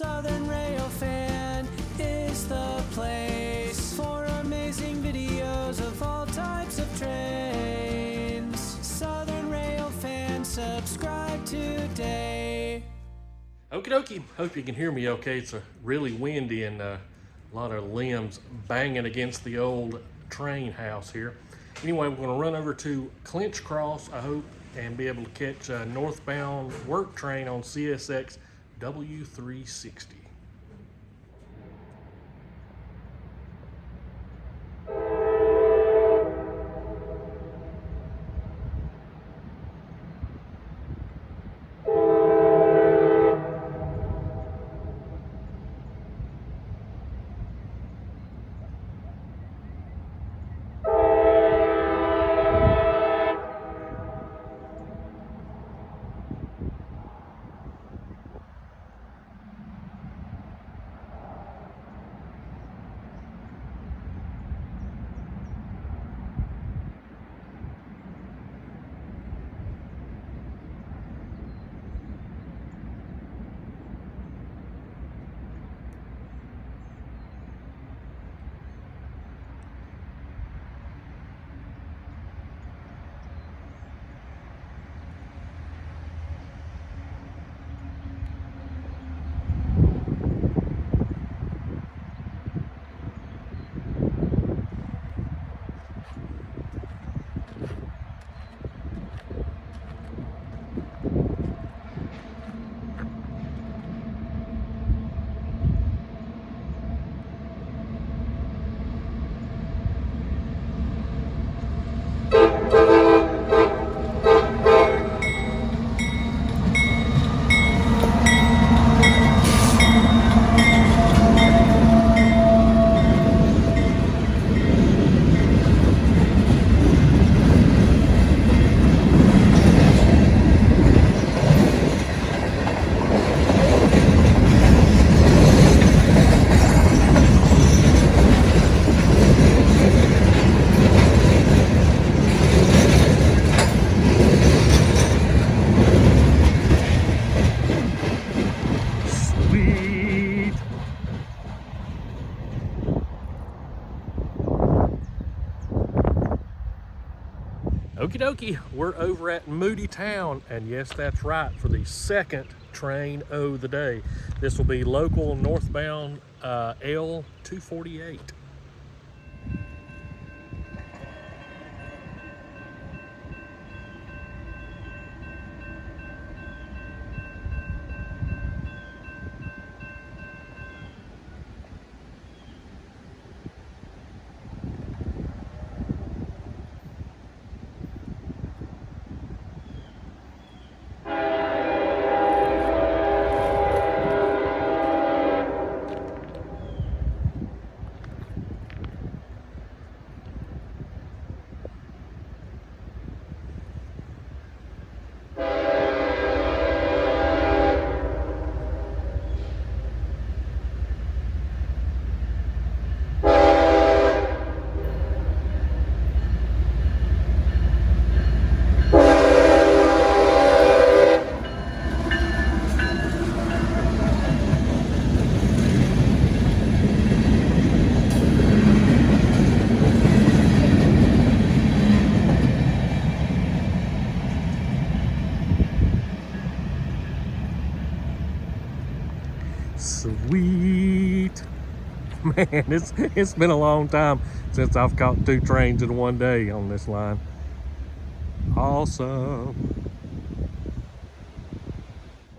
Southern Railfan is the place for amazing videos of all types of trains. Southern Railfan, subscribe today. Okie dokie, hope you can hear me okay. It's really windy and a lot of limbs banging against the old train house here. Anyway, we're going to run over to Clinchfield, I hope, and be able to catch a northbound work train on CSX W360. Okie dokie, we're over at Moody Town, and yes, that's right, for the second train of the day. This will be local northbound L248. Sweet. Man, it's been a long time since I've caught two trains in one day on this line. Awesome.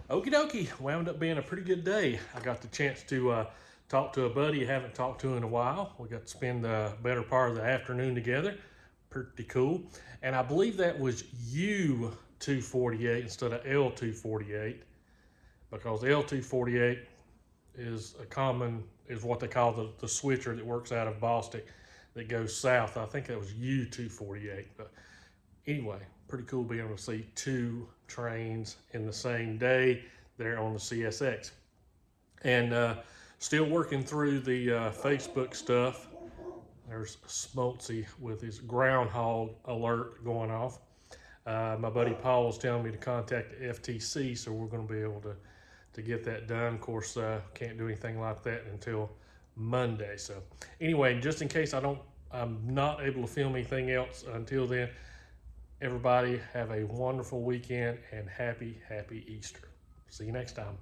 Okie dokie, wound up being a pretty good day. I got the chance to talk to a buddy I haven't talked to in a while. We got to spend the better part of the afternoon together. Pretty cool. And I believe that was U248 instead of L248, because L248 is what they call the switcher that works out of Boston that goes south. I think that was U248. But anyway, pretty cool being able to see two trains in the same day there on the CSX. And still working through the Facebook stuff. There's Smoltzy with his groundhog alert going off. My buddy Paul was telling me to contact the FTC, so we're going to be able to to get that done. Of course, can't do anything like that until Monday. So anyway, just in case I'm not able to film anything else until then, everybody have a wonderful weekend and happy Easter. See you next time.